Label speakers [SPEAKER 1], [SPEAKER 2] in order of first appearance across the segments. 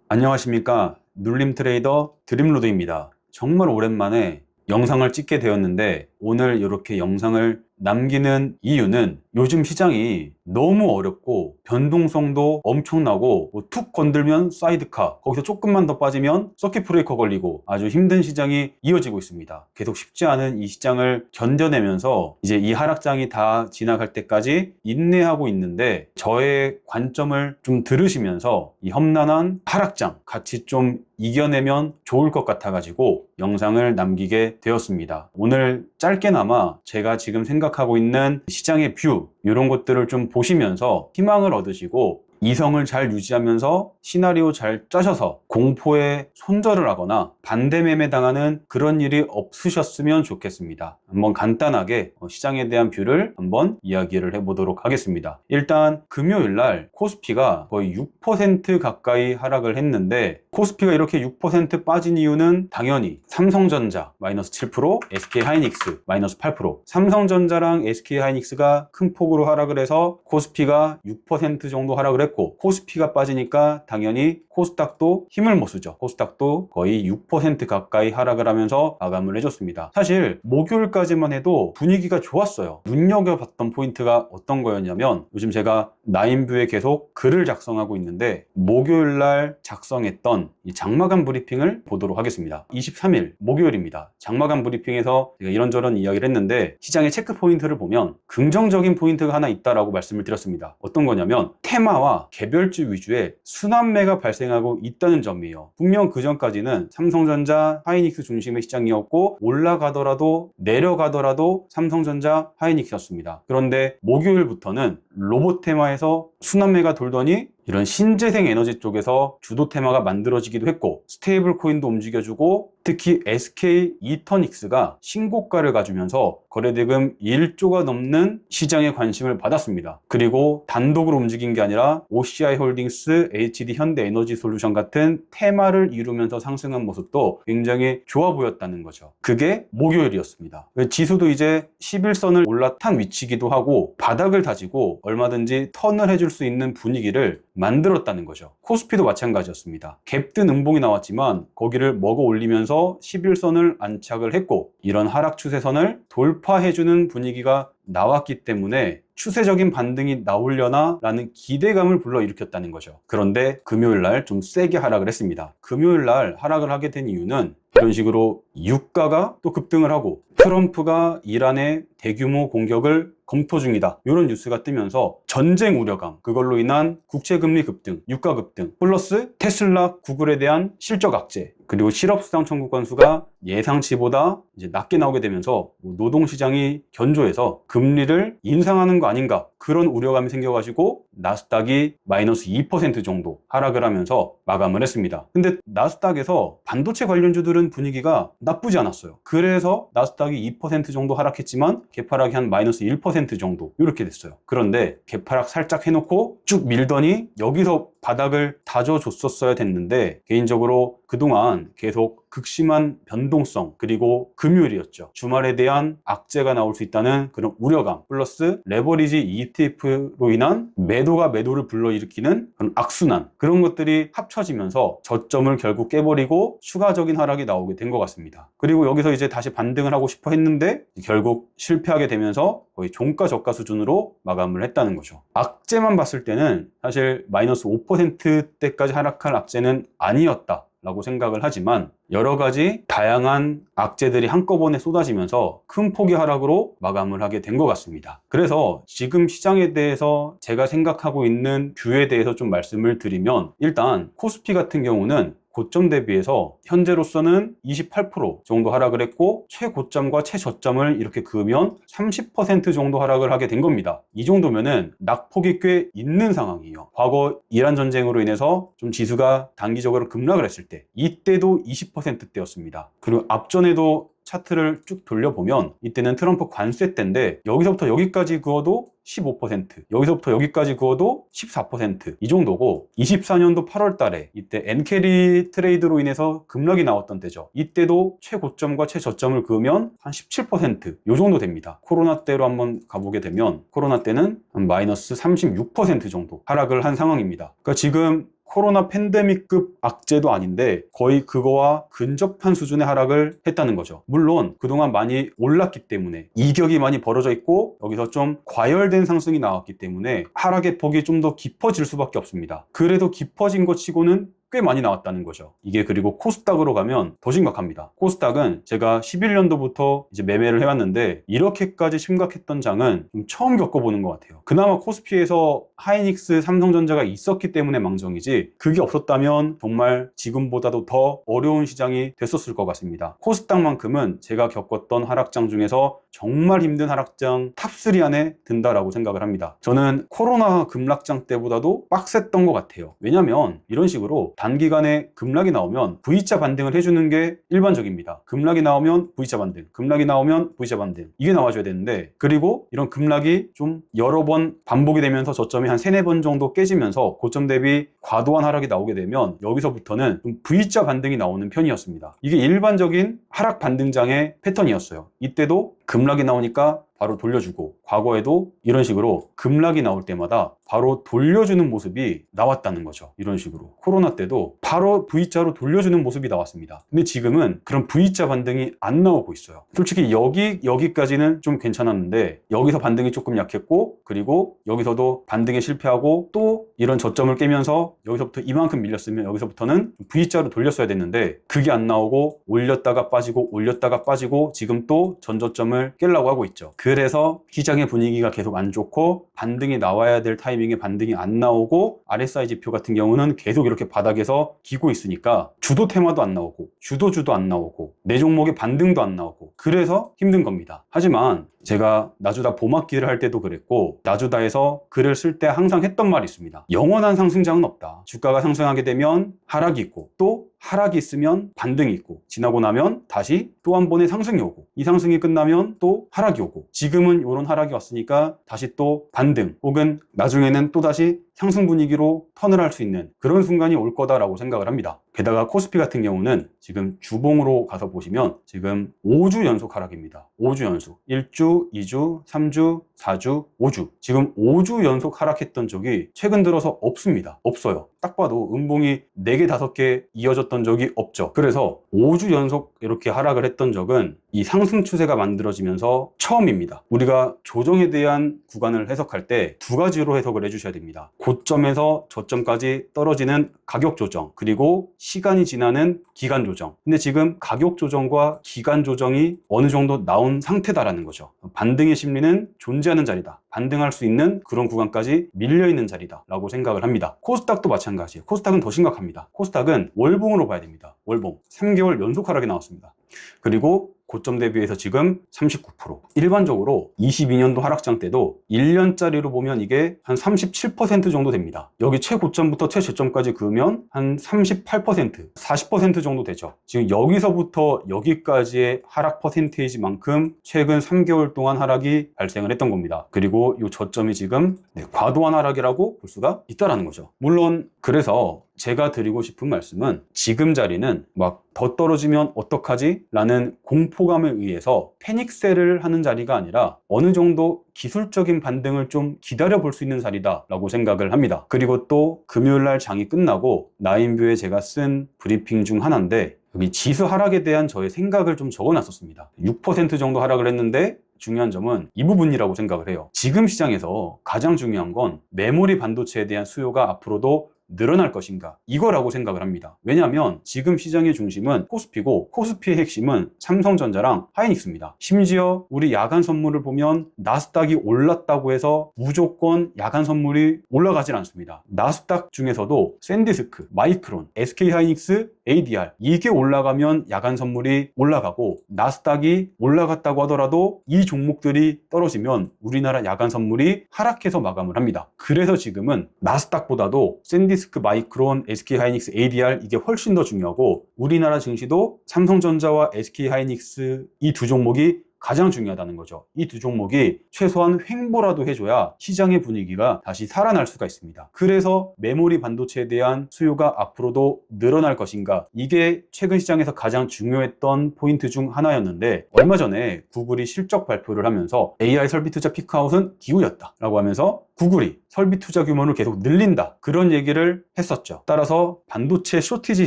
[SPEAKER 1] 안녕하십니까. 눌림 트레이더 드림로드입니다. 정말 오랜만에 영상을 찍게 되었는데 오늘 이렇게 영상을 남기는 이유는 요즘 시장이 너무 어렵고 변동성도 엄청나고 툭 건들면 사이드카, 거기서 조금만 더 빠지면 서킷 브레이커 걸리고 아주 힘든 시장이 이어지고 있습니다. 계속 쉽지 않은 이 시장을 견뎌내면서 이제 이 하락장이 다 지나갈 때까지 인내하고 있는데, 저의 관점을 좀 들으시면서 이 험난한 하락장 같이 좀 이겨내면 좋을 것 같아가지고 영상을 남기게 되었습니다. 오늘 짧게나마 제가 지금 생각하고 있는 시장의 뷰, 이런 것들을 좀 보시면서 희망을 얻으시고 이성을 잘 유지하면서 시나리오 잘 짜셔서 공포에 손절을 하거나 반대 매매 당하는 그런 일이 없으셨으면 좋겠습니다. 한번 간단하게 시장에 대한 뷰를 한번 이야기를 해보도록 하겠습니다. 일단 금요일날 코스피가 거의 6% 가까이 하락을 했는데, 코스피가 이렇게 6% 빠진 이유는 당연히 삼성전자 마이너스 7%, SK하이닉스 마이너스 8%, 삼성전자랑 SK하이닉스가 큰 폭으로 하락을 해서 코스피가 6% 정도 하락을 했고, 코스피가 빠지니까 당연히 코스닥도 힘을 못 쓰죠. 코스닥도 거의 6% 가까이 하락을 하면서 마감을 해줬습니다. 사실 목요일까지만 해도 분위기가 좋았어요. 눈여겨봤던 포인트가 어떤 거였냐면, 요즘 제가 나인뷰에 계속 글을 작성하고 있는데 목요일날 작성했던 이 장마감 브리핑을 보도록 하겠습니다. 23일 목요일입니다. 장마감 브리핑에서 제가 이런저런 이야기를 했는데 시장의 체크 포인트를 보면 긍정적인 포인트가 하나 있다라고 말씀을 드렸습니다. 어떤 거냐면 테마와 개별주 위주의 순환매가 발생하고 있다는 점이에요. 분명 그 전까지는 삼성전자, 하이닉스 중심의 시장이었고 올라가더라도 내려가더라도 삼성전자, 하이닉스였습니다. 그런데 목요일부터는 로봇 테마에서 순환매가 돌더니 이런 신재생 에너지 쪽에서 주도 테마가 만들어지기도 했고, 스테이블 코인도 움직여주고, 특히 SK 이터닉스가 신고가를 가주면서 거래대금 1조가 넘는 시장의 관심을 받았습니다. 그리고 단독으로 움직인 게 아니라 OCI 홀딩스, HD 현대에너지솔루션 같은 테마를 이루면서 상승한 모습도 굉장히 좋아 보였다는 거죠. 그게 목요일이었습니다. 지수도 이제 11선을 올라탄 위치기도 하고 바닥을 다지고 얼마든지 턴을 해줄 수 있는 분위기를 만들었다는 거죠. 코스피도 마찬가지였습니다. 갭든 음봉이 나왔지만 거기를 먹어 올리면서 11선을 안착을 했고, 이런 하락 추세선을 돌파해주는 분위기가 나왔기 때문에 추세적인 반등이 나오려나 라는 기대감을 불러일으켰다는 거죠. 그런데 금요일날 좀 세게 하락을 했습니다. 금요일날 하락을 하게 된 이유는 이런 식으로 유가가 또 급등을 하고 트럼프가 이란의 대규모 공격을 검토 중이다, 이런 뉴스가 뜨면서 전쟁 우려감, 그걸로 인한 국채금리 급등, 유가 급등, 플러스 테슬라, 구글에 대한 실적 악재, 그리고 실업수당 청구 건수가 예상치보다 이제 낮게 나오게 되면서 노동시장이 견조해서 금리를 인상하는 거 아닌가, 그런 우려감이 생겨가지고 나스닥이 마이너스 2% 정도 하락을 하면서 마감을 했습니다. 근데 나스닥에서 반도체 관련주들은 분위기가 나쁘지 않았어요. 그래서 나스닥이 2% 정도 하락했지만 개파락이 한 마이너스 1% 정도 이렇게 됐어요. 그런데 개파락 살짝 해놓고 쭉 밀더니 여기서 바닥을 다져줬었어야 됐는데, 개인적으로 그동안 계속 극심한 변동성, 그리고 금요일이었죠. 주말에 대한 악재가 나올 수 있다는 그런 우려감, 플러스 레버리지 ETF로 인한 매도가 매도를 불러일으키는 그런 악순환, 그런 것들이 합쳐지면서 저점을 결국 깨버리고 추가적인 하락이 나오게 된 것 같습니다. 그리고 여기서 이제 다시 반등을 하고 싶어 했는데 결국 실패하게 되면서 거의 종가 저가 수준으로 마감을 했다는 거죠. 악재만 봤을 때는 사실 마이너스 5%대까지 하락할 악재는 아니었다 라고 생각을 하지만, 여러 가지 다양한 악재들이 한꺼번에 쏟아지면서 큰 폭의 하락으로 마감을 하게 된 것 같습니다. 그래서 지금 시장에 대해서 제가 생각하고 있는 뷰에 대해서 좀 말씀을 드리면, 일단 코스피 같은 경우는 고점 대비해서 현재로서는 28% 정도 하락을 했고, 최고점과 최저점을 이렇게 그으면 30% 정도 하락을 하게 된 겁니다. 이 정도면은 낙폭이 꽤 있는 상황이에요. 과거 이란 전쟁으로 인해서 좀 지수가 단기적으로 급락을 했을 때, 이때도 20%대였습니다. 그리고 앞전에도 차트를 쭉 돌려보면 이때는 트럼프 관세 때인데 여기서부터 여기까지 그어도 15%, 여기서부터 여기까지 그어도 14%, 이 정도고, 24년도 8월 달에 이때 엔캐리 트레이드로 인해서 급락이 나왔던 때죠. 이때도 최고점과 최저점을 그으면 한 17%, 이 정도 됩니다. 코로나 때로 한번 가보게 되면 코로나 때는 한 마이너스 36% 정도 하락을 한 상황입니다. 그러니까 지금 코로나 팬데믹급 악재도 아닌데 거의 그거와 근접한 수준의 하락을 했다는 거죠. 물론 그동안 많이 올랐기 때문에 이격이 많이 벌어져 있고 여기서 좀 과열된 상승이 나왔기 때문에 하락의 폭이 좀 더 깊어질 수밖에 없습니다. 그래도 깊어진 것 치고는 꽤 많이 나왔다는 거죠. 이게 그리고 코스닥으로 가면 더 심각합니다. 코스닥은 제가 11년도부터 이제 매매를 해왔는데 이렇게까지 심각했던 장은 좀 처음 겪어보는 것 같아요. 그나마 코스피에서 하이닉스, 삼성전자가 있었기 때문에 망정이지 그게 없었다면 정말 지금보다도 더 어려운 시장이 됐었을 것 같습니다. 코스닥만큼은 제가 겪었던 하락장 중에서 정말 힘든 하락장 탑3 안에 든다라고 생각을 합니다. 저는 코로나 급락장 때보다도 빡셌던 것 같아요. 왜냐면 이런 식으로 단기간에 급락이 나오면 V자 반등을 해주는 게 일반적입니다. 급락이 나오면 V자 반등, 급락이 나오면 V자 반등, 이게 나와줘야 되는데, 그리고 이런 급락이 좀 여러 번 반복이 되면서 저점이 한 3-4번 정도 깨지면서 고점 대비 과도한 하락이 나오게 되면 여기서부터는 좀 V자 반등이 나오는 편이었습니다. 이게 일반적인 하락 반등장의 패턴이었어요. 이때도 급락이 나오니까 바로 돌려주고, 과거에도 이런 식으로 급락이 나올 때마다 바로 돌려주는 모습이 나왔다는 거죠. 이런 식으로 코로나 때도 바로 V자로 돌려주는 모습이 나왔습니다. 근데 지금은 그런 V자 반등이 안 나오고 있어요. 솔직히 여기까지는 좀 괜찮았는데 여기서 반등이 조금 약했고, 그리고 여기서도 반등에 실패하고 또 이런 저점을 깨면서 여기서부터 이만큼 밀렸으면 여기서부터는 V자로 돌렸어야 됐는데 그게 안 나오고 올렸다가 빠지고 올렸다가 빠지고 지금 또 전저점을 깨려고 하고 있죠. 그래서 시장의 분위기가 계속 안 좋고 반등이 나와야 될 타이밍에 반등이 안 나오고 RSI 지표 같은 경우는 계속 이렇게 바닥에서 기고 있으니까 주도 테마도 안 나오고 주도 안 나오고 내 종목의 반등도 안 나오고 그래서 힘든 겁니다. 하지만 제가 나주다 봄학기를 할 때도 그랬고 나주다에서 글을 쓸 때 항상 했던 말이 있습니다. 영원한 상승장은 없다. 주가가 상승하게 되면 하락이 있고 또 하락이 있으면 반등이 있고 지나고 나면 다시 또 한 번의 상승이 오고 이 상승이 끝나면 또 하락이 오고 지금은 이런 하락이 왔으니까 다시 또 반등 혹은 나중에는 또 다시 상승 분위기로 턴을 할 수 있는 그런 순간이 올 거다라고 생각을 합니다. 게다가 코스피 같은 경우는 지금 주봉으로 가서 보시면 지금 5주 연속 하락입니다. 5주 연속 1주, 2주, 3주, 4주, 5주 지금 5주 연속 하락했던 적이 최근 들어서 없습니다. 없어요. 딱 봐도 음봉이 4개, 5개 이어졌던 적이 없죠. 그래서 5주 연속 이렇게 하락을 했던 적은 이 상승 추세가 만들어지면서 처음입니다. 우리가 조정에 대한 구간을 해석할 때 2가지로 해석을 해주셔야 됩니다. 고점에서 저점까지 떨어지는 가격 조정, 그리고 시간이 지나는 기간 조정. 근데 지금 가격 조정과 기간 조정이 어느 정도 나온 상태다라는 거죠. 반등의 심리는 존재하는 자리다. 반등할 수 있는 그런 구간까지 밀려있는 자리다 라고 생각을 합니다. 코스닥도 마찬가지예요. 코스닥은 더 심각합니다. 코스닥은 월봉으로 봐야 됩니다. 월봉 3개월 연속 하락이 나왔습니다. 그리고 고점 대비해서 지금 39%. 일반적으로 22년도 하락장 때도 1년짜리로 보면 이게 한 37% 정도 됩니다. 여기 최고점부터 최저점까지 그으면 한 38%, 40% 정도 되죠. 지금 여기서부터 여기까지의 하락 퍼센테이지만큼 최근 3개월 동안 하락이 발생을 했던 겁니다. 그리고 이 저점이 지금 과도한 하락이라고 볼 수가 있다는 거죠. 물론 그래서 제가 드리고 싶은 말씀은 지금 자리는 막 더 떨어지면 어떡하지? 라는 공포감에 의해서 패닉셀을 하는 자리가 아니라 어느 정도 기술적인 반등을 좀 기다려 볼 수 있는 자리다 라고 생각을 합니다. 그리고 또 금요일날 장이 끝나고 나인뷰에 제가 쓴 브리핑 중 하나인데 여기 지수 하락에 대한 저의 생각을 좀 적어놨었습니다. 6% 정도 하락을 했는데 중요한 점은 이 부분이라고 생각을 해요. 지금 시장에서 가장 중요한 건 메모리 반도체에 대한 수요가 앞으로도 늘어날 것인가 이거라고 생각을 합니다. 왜냐하면 지금 시장의 중심은 코스피고 코스피의 핵심은 삼성전자랑 하이닉스입니다. 심지어 우리 야간 선물을 보면 나스닥이 올랐다고 해서 무조건 야간 선물이 올라가질 않습니다. 나스닥 중에서도 샌디스크, 마이크론, SK하이닉스, ADR 이게 올라가면 야간 선물이 올라가고 나스닥이 올라갔다고 하더라도 이 종목들이 떨어지면 우리나라 야간 선물이 하락해서 마감을 합니다. 그래서 지금은 나스닥보다도 샌디스크, 마이크론, SK하이닉스, ADR 이게 훨씬 더 중요하고 우리나라 증시도 삼성전자와 SK하이닉스 이 두 종목이 가장 중요하다는 거죠. 이 두 종목이 최소한 횡보라도 해줘야 시장의 분위기가 다시 살아날 수가 있습니다. 그래서 메모리 반도체에 대한 수요가 앞으로도 늘어날 것인가, 이게 최근 시장에서 가장 중요했던 포인트 중 하나였는데, 얼마 전에 구글이 실적 발표를 하면서 AI 설비 투자 피크아웃은 기울였다 라고 하면서 구글이 설비 투자 규모를 계속 늘린다, 그런 얘기를 했었죠. 따라서 반도체 쇼티지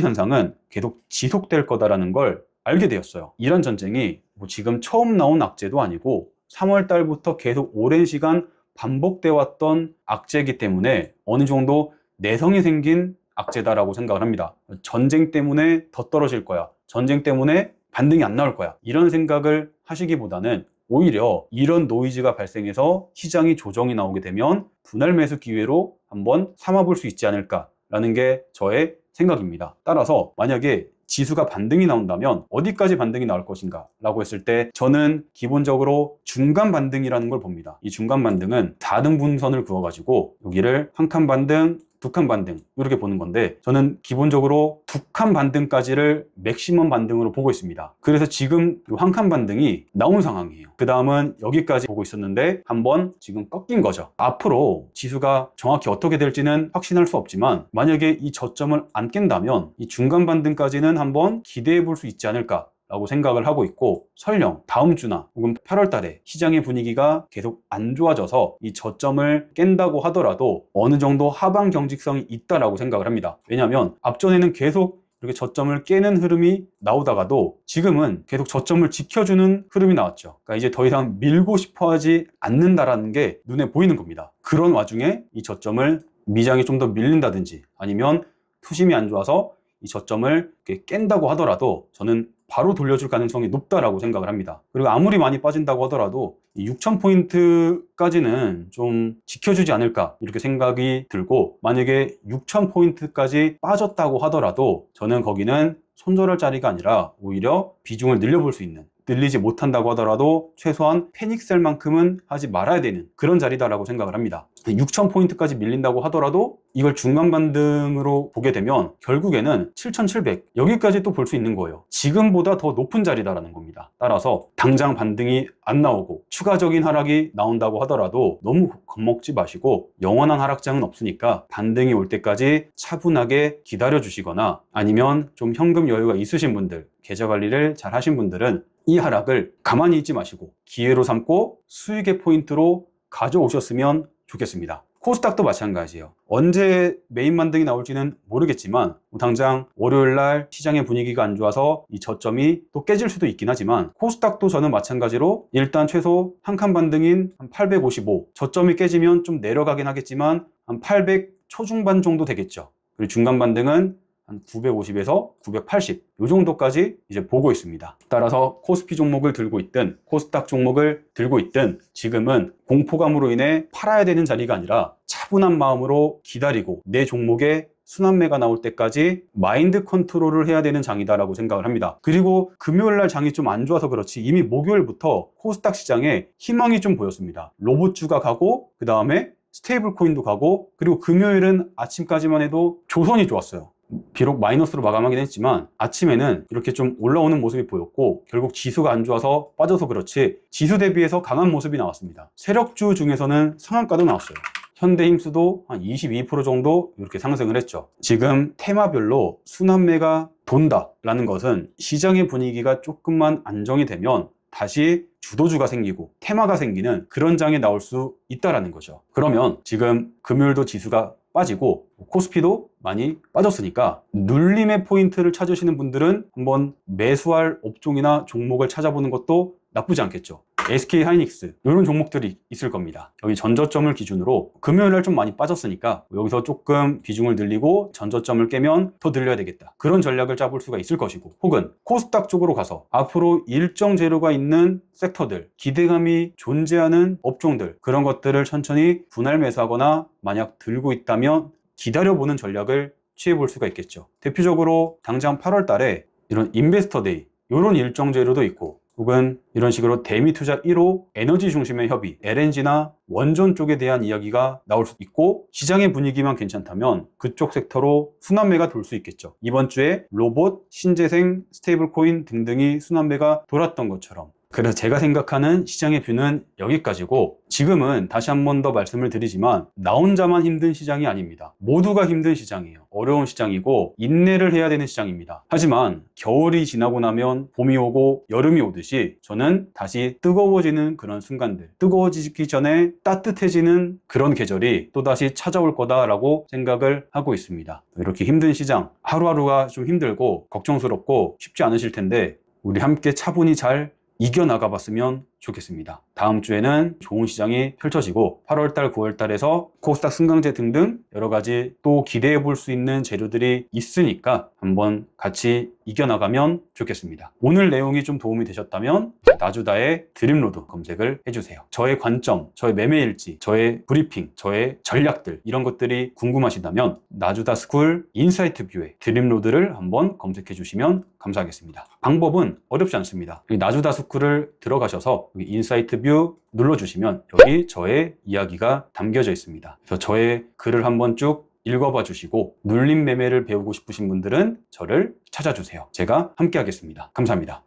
[SPEAKER 1] 현상은 계속 지속될 거다라는 걸 알게 되었어요. 이런 전쟁이 뭐 지금 처음 나온 악재도 아니고 3월 달부터 계속 오랜 시간 반복되어 왔던 악재이기 때문에 어느 정도 내성이 생긴 악재다라고 생각을 합니다. 전쟁 때문에 더 떨어질 거야, 전쟁 때문에 반등이 안 나올 거야, 이런 생각을 하시기보다는 오히려 이런 노이즈가 발생해서 시장이 조정이 나오게 되면 분할 매수 기회로 한번 삼아볼 수 있지 않을까라는 게 저의 생각입니다. 따라서 만약에 지수가 반등이 나온다면 어디까지 반등이 나올 것인가 라고 했을 때, 저는 기본적으로 중간 반등이라는 걸 봅니다. 이 중간 반등은 4등분선을 그어가지고 여기를 한 칸 반등, 두 칸 반등 이렇게 보는 건데, 저는 기본적으로 두 칸 반등까지를 맥시멈 반등으로 보고 있습니다. 그래서 지금 한 칸 반등이 나온 상황이에요. 그 다음은 여기까지 보고 있었는데 한번 지금 꺾인 거죠. 앞으로 지수가 정확히 어떻게 될지는 확신할 수 없지만, 만약에 이 저점을 안 깬다면 이 중간 반등까지는 한번 기대해 볼 수 있지 않을까 라고 생각을 하고 있고, 설령 다음 주나 혹은 8월 달에 시장의 분위기가 계속 안 좋아져서 이 저점을 깬다고 하더라도 어느 정도 하방 경직성이 있다라고 생각을 합니다. 왜냐하면 앞전에는 계속 이렇게 저점을 깨는 흐름이 나오다가도 지금은 계속 저점을 지켜주는 흐름이 나왔죠. 그러니까 이제 더 이상 밀고 싶어 하지 않는다라는 게 눈에 보이는 겁니다. 그런 와중에 이 저점을 미장이 좀 더 밀린다든지 아니면 투심이 안 좋아서 이 저점을 깬다고 하더라도 저는 바로 돌려줄 가능성이 높다라고 생각을 합니다. 그리고 아무리 많이 빠진다고 하더라도 6,000포인트까지는 좀 지켜주지 않을까 이렇게 생각이 들고, 만약에 6,000포인트까지 빠졌다고 하더라도 저는 거기는 손절할 자리가 아니라 오히려 비중을 늘려볼 수 있는, 늘리지 못한다고 하더라도 최소한 패닉셀만큼은 하지 말아야 되는 그런 자리다라고 생각을 합니다. 6,000포인트까지 밀린다고 하더라도 이걸 중간 반등으로 보게 되면 결국에는 7,700 여기까지 또 볼 수 있는 거예요. 지금보다 더 높은 자리다라는 겁니다. 따라서 당장 반등이 안 나오고 추가적인 하락이 나온다고 하더라도 너무 겁먹지 마시고, 영원한 하락장은 없으니까 반등이 올 때까지 차분하게 기다려 주시거나, 아니면 좀 현금 여유가 있으신 분들, 계좌 관리를 잘 하신 분들은 이 하락을 가만히 있지 마시고 기회로 삼고 수익의 포인트로 가져오셨으면 좋겠습니다. 코스닥도 마찬가지예요. 언제 메인 반등이 나올지는 모르겠지만 당장 월요일날 시장의 분위기가 안 좋아서 이 저점이 또 깨질 수도 있긴 하지만, 코스닥도 저는 마찬가지로 일단 최소 한 칸 반등인 한 855, 저점이 깨지면 좀 내려가긴 하겠지만 한 800 초중반 정도 되겠죠. 그리고 중간 반등은 한 950에서 980 이 정도까지 이제 보고 있습니다. 따라서 코스피 종목을 들고 있든 코스닥 종목을 들고 있든 지금은 공포감으로 인해 팔아야 되는 자리가 아니라 차분한 마음으로 기다리고 내 종목에 순환매가 나올 때까지 마인드 컨트롤을 해야 되는 장이다라고 생각을 합니다. 그리고 금요일날 장이 좀 안 좋아서 그렇지 이미 목요일부터 코스닥 시장에 희망이 좀 보였습니다. 로봇주가 가고 그 다음에 스테이블 코인도 가고, 그리고 금요일은 아침까지만 해도 조선이 좋았어요. 비록 마이너스로 마감하긴 했지만 아침에는 이렇게 좀 올라오는 모습이 보였고, 결국 지수가 안 좋아서 빠져서 그렇지 지수 대비해서 강한 모습이 나왔습니다. 세력주 중에서는 상한가도 나왔어요. 현대힘스도 한 22% 정도 이렇게 상승을 했죠. 지금 테마별로 순환매가 돈다라는 것은 시장의 분위기가 조금만 안정이 되면 다시 주도주가 생기고 테마가 생기는 그런 장에 나올 수 있다라는 거죠. 그러면 지금 금요일도 지수가 빠지고 코스피도 많이 빠졌으니까 눌림의 포인트를 찾으시는 분들은 한번 매수할 업종이나 종목을 찾아보는 것도 나쁘지 않겠죠. SK 하이닉스 이런 종목들이 있을 겁니다. 여기 전저점을 기준으로 금요일날 좀 많이 빠졌으니까 여기서 조금 비중을 늘리고 전저점을 깨면 더 늘려야 되겠다, 그런 전략을 짜볼 수가 있을 것이고, 혹은 코스닥 쪽으로 가서 앞으로 일정 재료가 있는 섹터들, 기대감이 존재하는 업종들, 그런 것들을 천천히 분할 매수하거나 만약 들고 있다면 기다려보는 전략을 취해볼 수가 있겠죠. 대표적으로 당장 8월 달에 이런 인베스터 데이 이런 일정 재료도 있고, 혹은 이런 식으로 대미 투자 1호 에너지 중심의 협의, LNG나 원전 쪽에 대한 이야기가 나올 수 있고, 시장의 분위기만 괜찮다면 그쪽 섹터로 순환매가 돌 수 있겠죠. 이번 주에 로봇, 신재생, 스테이블 코인 등등이 순환매가 돌았던 것처럼 그래서 제가 생각하는 시장의 뷰는 여기까지고, 지금은 다시 한 번 더 말씀을 드리지만 나 혼자만 힘든 시장이 아닙니다. 모두가 힘든 시장이에요. 어려운 시장이고 인내를 해야 되는 시장입니다. 하지만 겨울이 지나고 나면 봄이 오고 여름이 오듯이 저는 다시 뜨거워지는 그런 순간들, 뜨거워지기 전에 따뜻해지는 그런 계절이 또다시 찾아올 거다라고 생각을 하고 있습니다. 이렇게 힘든 시장, 하루하루가 좀 힘들고 걱정스럽고 쉽지 않으실 텐데 우리 함께 차분히 잘 이겨나가 봤으면 좋겠습니다. 다음 주에는 좋은 시장이 펼쳐지고 8월달, 9월달에서 코스닥 승강제 등등 여러 가지 또 기대해 볼 수 있는 재료들이 있으니까 한번 같이 이겨나가면 좋겠습니다. 오늘 내용이 좀 도움이 되셨다면 나주다의 드림로드 검색을 해주세요. 저의 관점, 저의 매매일지, 저의 브리핑, 저의 전략들 이런 것들이 궁금하시다면 나주다 스쿨 인사이트 뷰의 드림로드를 한번 검색해 주시면 감사하겠습니다. 방법은 어렵지 않습니다. 나주다 스쿨을 들어가셔서 여기 인사이트 뷰 눌러주시면 여기 저의 이야기가 담겨져 있습니다. 그래서 저의 글을 한번 쭉 읽어봐 주시고 눌림 매매를 배우고 싶으신 분들은 저를 찾아주세요. 제가 함께 하겠습니다. 감사합니다.